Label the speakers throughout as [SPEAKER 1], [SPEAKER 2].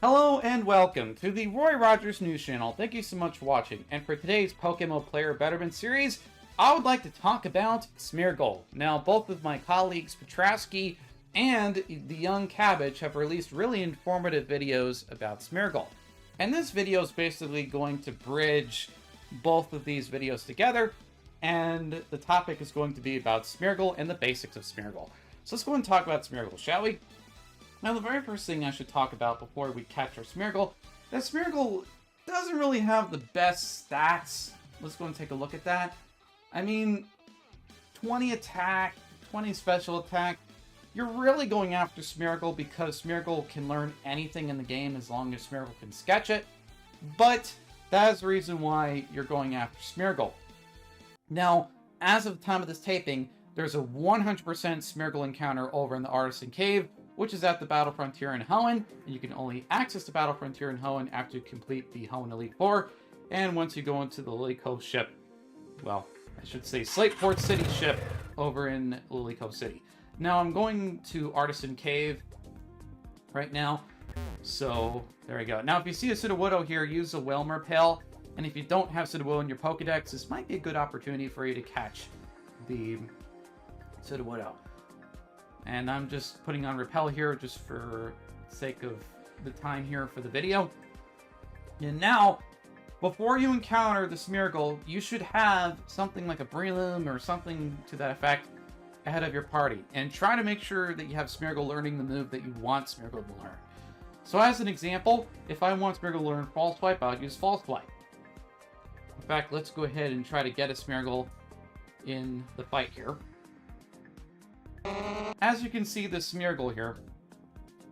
[SPEAKER 1] Hello and welcome to the Roy Rogers News Channel. Thank you so much for watching. And for today's PokeMMO Player Betterment Series, I would like to talk about Smeargle. Now, both of my colleagues, Patrouski and the YoungCabbage, have released really informative videos about Smeargle. And this video is basically going to bridge both of these videos together, and the topic is going to be about Smeargle and the basics of Smeargle. So let's go and talk about Smeargle, shall we? Now, the very first thing I should talk about before we catch our Smeargle, that Smeargle doesn't really have the best stats. Let's go and take a look at that. I mean, 20 attack, 20 special attack. You're really going after Smeargle because Smeargle can learn anything in the game as long as Smeargle can sketch it. But that is the reason why you're going after Smeargle. Now, as of the time of this taping, there's a 100% Smeargle encounter over in the Artisan Cave, which is at the Battle Frontier in Hoenn, and you can only access the Battle Frontier in Hoenn after you complete the Hoenn Elite Four, and once you go into the Lily Cove ship, well, I should say Slateport City ship over in Lily Cove City. Now, I'm going to Artisan Cave right now, so there we go. Now, if you see a Sudowoodo here, use a Whalmer Pail, and if you don't have Sudowoodo in your Pokedex, this might be a good opportunity for you to catch the Sudowoodo. And I'm just putting on Repel here just for sake of the time here for the video. And now, before you encounter the Smeargle, you should have something like a Breloom or something to that effect ahead of your party. And try to make sure that you have Smeargle learning the move that you want Smeargle to learn. So as an example, if I want Smeargle to learn False Swipe, I'll use False Swipe. In fact, let's go ahead and try to get a Smeargle in the fight here. As you can see, the Smeargle here,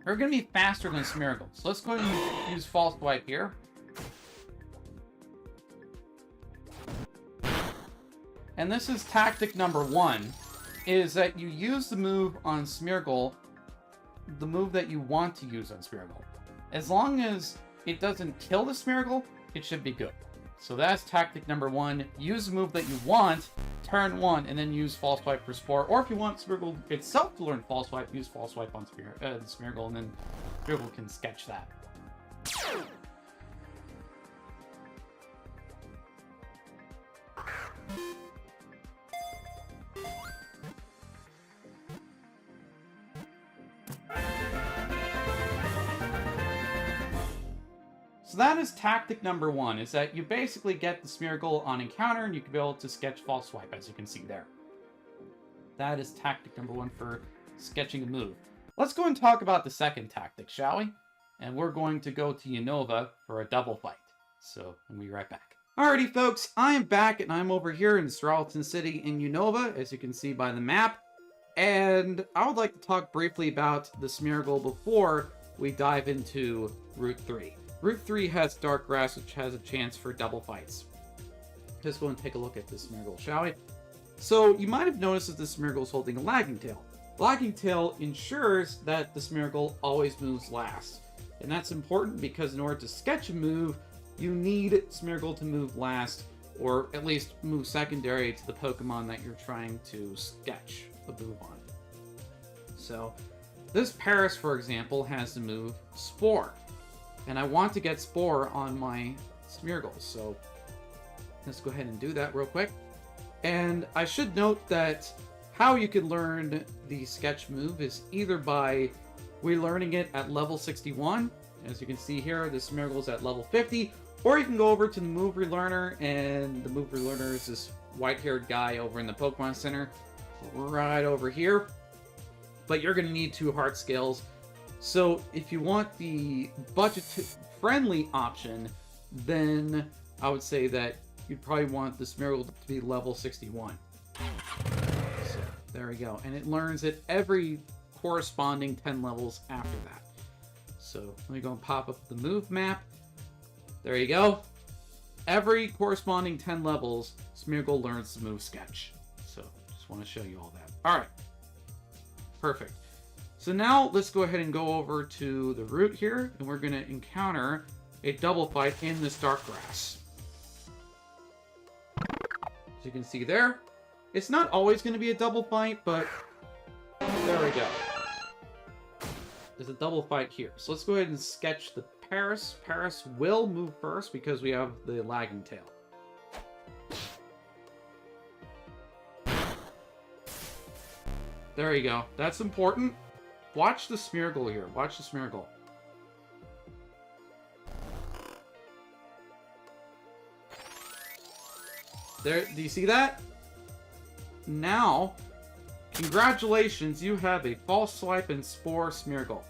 [SPEAKER 1] they're going to be faster than Smeargle. So let's go ahead and use False Swipe here. And this is tactic number one, is that you use the move on Smeargle, the move that you want to use on Smeargle. As long as it doesn't kill the Smeargle, it should be good. So that's tactic number one. Use the move that you want, turn one, and then use False Swipe for Spore. Or if you want Smeargle itself to learn False Swipe, use False Swipe on Smeargle, and then Smeargle can sketch that. So that is tactic number one, is that you basically get the Smeargle on encounter and you can be able to sketch False Swipe, as you can see there. That is tactic number one for sketching a move. Let's go and talk about the second tactic, shall we? And we're going to go to Unova for a double fight. So, we'll be right back. Alrighty folks, I am back and I'm over here in Stralton City in Unova, as you can see by the map. And I would like to talk briefly about the Smeargle before we dive into Route 3. Route 3 has Dark Grass, which has a chance for double fights. Let's go and take a look at this Smeargle, shall we? So, you might have noticed that the Smeargle is holding a Lagging Tail. Lagging Tail ensures that the Smeargle always moves last. And that's important because in order to sketch a move, you need Smeargle to move last, or at least move secondary to the Pokemon that you're trying to sketch a move on. So, this Paris, for example, has the move Spore. And I want to get Spore on my Smeargle, so let's go ahead and do that real quick. And I should note that how you can learn the sketch move is either by relearning it at level 61. As you can see here, the Smeargle is at level 50. Or you can go over to the Move Relearner, and the Move Relearner is this white-haired guy over in the Pokemon Center, right over here. But you're going to need 2 heart scales. So if you want the budget-friendly option, then I would say that you'd probably want the Smeargle to be level 61. So there we go. And it learns at every corresponding 10 levels after that. So let me go and pop up the move map. There you go. Every corresponding 10 levels, Smeargle learns the move sketch. So just want to show you all that. All right. Perfect. So now let's go ahead and go over to the route here, and we're going to encounter a double fight in this Dark Grass. As you can see there, it's not always going to be a double fight, but there we go. There's a double fight here. So let's go ahead and sketch the Paris. Paris will move first because we have the lagging tail. There you go. That's important. Watch the Smeargle here. Watch the Smeargle. There, do you see that? Now, congratulations, you have a false swipe and spore Smeargle.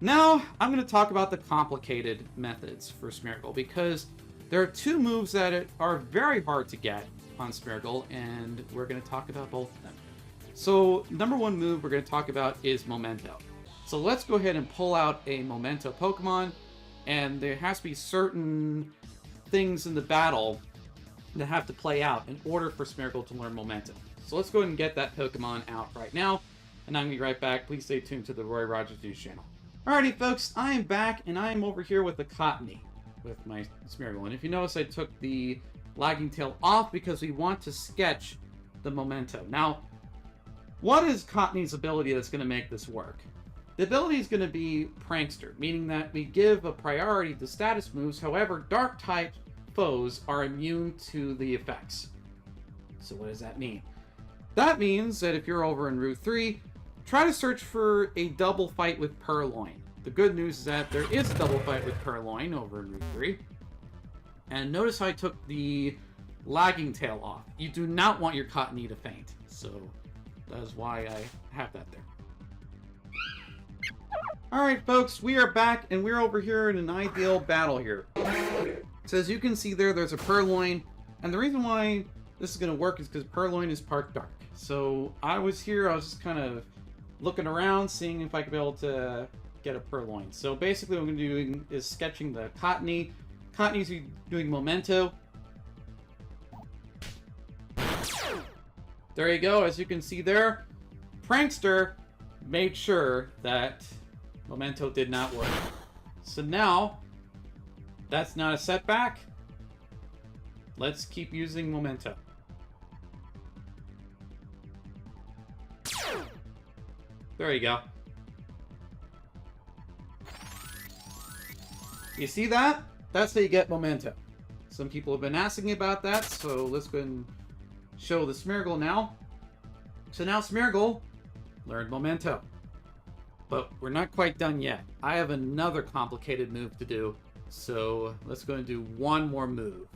[SPEAKER 1] Now, I'm going to talk about the complicated methods for Smeargle, because there are two moves that are very hard to get on Smeargle, and we're going to talk about both of them. So, number one move we're going to talk about is Memento. So let's go ahead and pull out a Memento Pokemon, and there has to be certain things in the battle that have to play out in order for Smeargle to learn Memento. So let's go ahead and get that Pokemon out right now, and I'm going to be right back. Please stay tuned to the Roy Rogers News Channel. Alrighty folks, I am back, and I am over here with the Cottony with my Smeargle. And if you notice, I took the lagging tail off because we want to sketch the Memento. Now, what is Cottony's ability that's going to make this work? The ability is going to be Prankster, meaning that we give a priority to status moves. However, Dark-type foes are immune to the effects. So what does that mean? That means that if you're over in Route 3, try to search for a double fight with Purloin. The good news is that there is a double fight with Purloin over in Route 3. And notice how I took the lagging tail off. You do not want your Cottony to faint. So that is why I have that there. Alright folks, we are back, and we're over here in an ideal battle here. So as you can see there, there's a Purloin, and the reason why this is going to work is because Purloin is part dark. So I was just kind of looking around, seeing if I could be able to get a Purloin. So basically what I'm going to be doing is sketching the Cottony. Cottony's doing Memento. There you go, as you can see there, Prankster made sure that Memento did not work. So now, that's not a setback. Let's keep using Memento. There you go. You see that? That's how you get Memento. Some people have been asking me about that, so let's go ahead and show the Smeargle now. So now Smeargle learned Memento. But we're not quite done yet. I have another complicated move to do. So let's go and do one more move.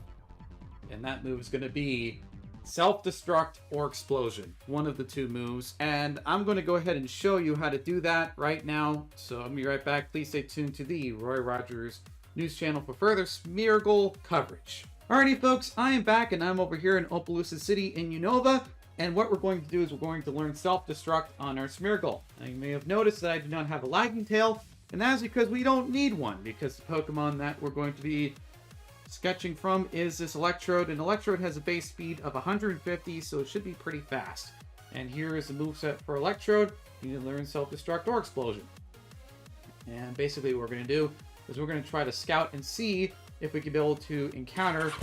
[SPEAKER 1] And that move is going to be Self-Destruct or Explosion. One of the two moves. And I'm going to go ahead and show you how to do that right now. So I'll be right back. Please stay tuned to the Roy Rogers News Channel for further Smeargle coverage. Alrighty folks, I am back, and I'm over here in Opelousas City in Unova. And what we're going to do is we're going to learn Self-Destruct on our Smeargle. Now you may have noticed that I do not have a lagging tail, and that's because we don't need one, because the Pokemon that we're going to be sketching from is this Electrode, and Electrode has a base speed of 150, so it should be pretty fast. And here is the moveset for Electrode. You need to learn Self-Destruct or Explosion. And basically what we're going to do is we're going to try to scout and see if we can be able to encounter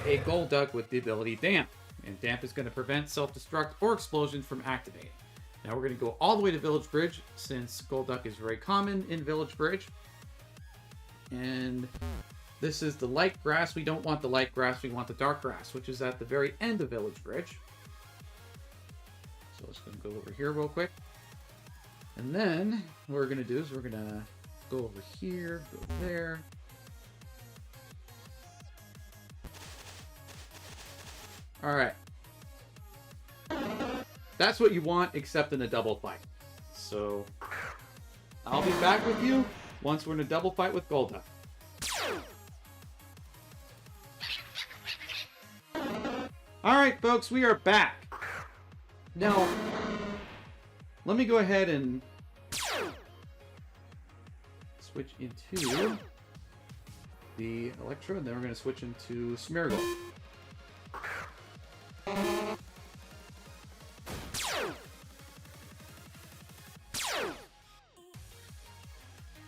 [SPEAKER 1] a Golduck with the ability Damp. And Damp is going to prevent Self-Destruct or Explosion from activating. Now we're going to go all the way to Village Bridge, since Golduck is very common in Village Bridge. And this is the light grass. We don't want the light grass, we want the dark grass, which is at the very end of Village Bridge. So let's go over here real quick. And then what we're going to do is we're going to go over here, go there. Alright. That's what you want, except in a double fight. So, I'll be back with you once we're in a double fight with Golduck. Alright folks, we are back. Now, let me go ahead and switch into the Electro, and then we're going to switch into Smeargle.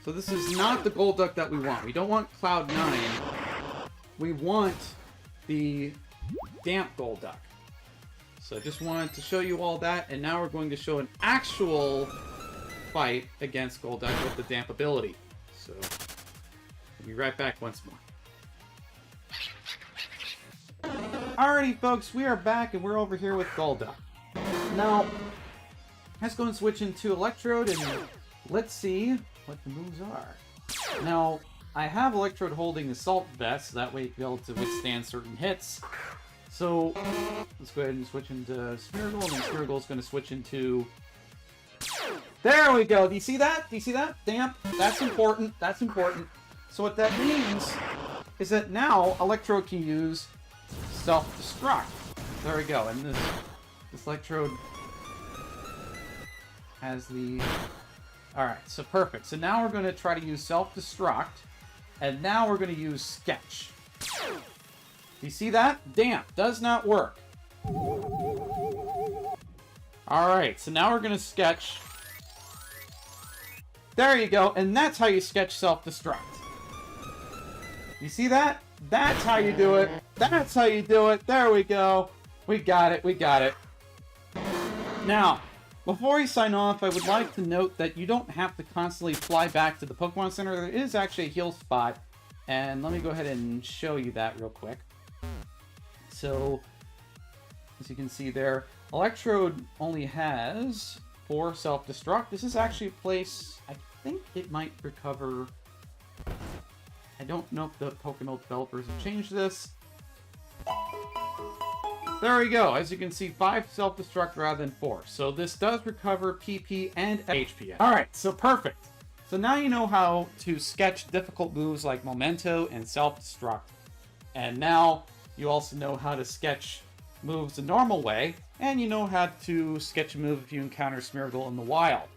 [SPEAKER 1] So this is not the Golduck that we want. We don't want Cloud 9. We want the Damp Golduck. So I just wanted to show you all that, and now we're going to show an actual fight against Golduck with the Damp ability. So I'll be right back once more. Alrighty, folks, we are back, and we're over here with Golduck. Now, let's go and switch into Electrode, and let's see what the moves are. Now, I have Electrode holding Assault Vest, so that way you'll be able to withstand certain hits. So, let's go ahead and switch into Smeargle, and then Smeargle's going to switch into... There we go! Do you see that? Do you see that? Damp. That's important. That's important. So what that means is that now Electrode can use Self-Destruct. There we go. And this Electrode has the... Alright, so perfect. So now we're going to try to use Self-Destruct. And now we're going to use Sketch. You see that? Damp. Does not work. Alright, so now we're going to sketch. There you go. And that's how you sketch Self-Destruct. You see that? That's how you do it. That's how you do it. There we go. We got it. We got it. Now, before we sign off, I would like to note that you don't have to constantly fly back to the Pokemon Center. There is actually a heal spot. And let me go ahead and show you that real quick. So, as you can see there, Electrode only has 4 Self-Destruct. This is actually a place, I think it might recover... I don't know if the PokeMMO developers have changed this. There we go. As you can see, 5 Self-Destruct rather than 4. So this does recover PP and HP. Alright, so perfect. So now you know how to sketch difficult moves like Memento and Self-Destruct. And now you also know how to sketch moves the normal way. And you know how to sketch a move if you encounter Smeargle in the wild.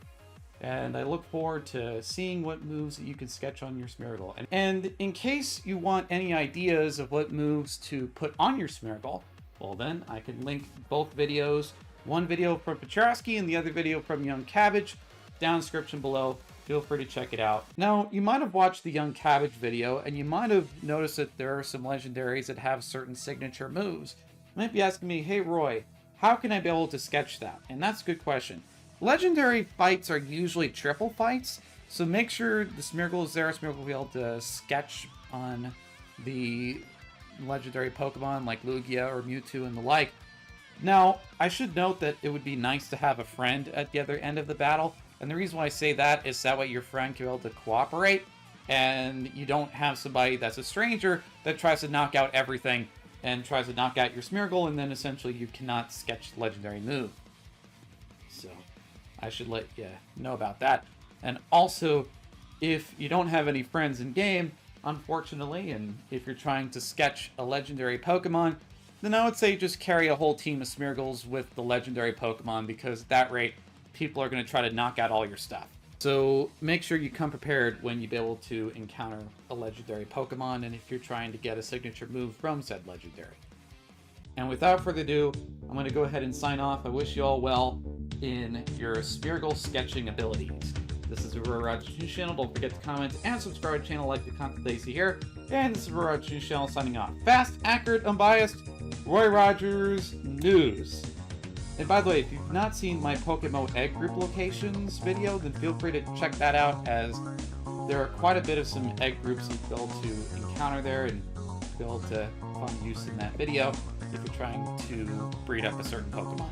[SPEAKER 1] And I look forward to seeing what moves that you can sketch on your Smeargle. And in case you want any ideas of what moves to put on your Smeargle, well then, I can link both videos. One video from Patrouski and the other video from YoungCabbage down in the description below. Feel free to check it out. Now, you might have watched the YoungCabbage video, and you might have noticed that there are some legendaries that have certain signature moves. You might be asking me, hey Roy, how can I be able to sketch that? And that's a good question. Legendary fights are usually triple fights, so make sure the Smeargle is there. Smeargle will be able to sketch on the legendary Pokemon like Lugia or Mewtwo and the like. Now, I should note that it would be nice to have a friend at the other end of the battle, and the reason why I say that is that way your friend can be able to cooperate, and you don't have somebody that's a stranger that tries to knock out everything and tries to knock out your Smeargle, and then essentially you cannot sketch the legendary move. So, I should let you know about that. And also, if you don't have any friends in game, unfortunately, and if you're trying to sketch a legendary Pokemon, then I would say just carry a whole team of Smeargles with the legendary Pokemon, because at that rate, people are going to try to knock out all your stuff. So make sure you come prepared when you be able to encounter a legendary Pokemon, and if you're trying to get a signature move from said legendary. And without further ado, I'm going to go ahead and sign off. I wish you all well in your Smeargle sketching abilities. This is Aurora Rogers News Channel. Don't forget to comment and subscribe to the channel, like the content that you see here. And this is Aurora Rogers News Channel signing off. Fast, accurate, unbiased, Roy Rogers News. And by the way, if you've not seen my PokeMMO egg group locations video, then feel free to check that out, as there are quite a bit of some egg groups you'll be able to encounter there and be able to find use in that video if you're trying to breed up a certain Pokemon.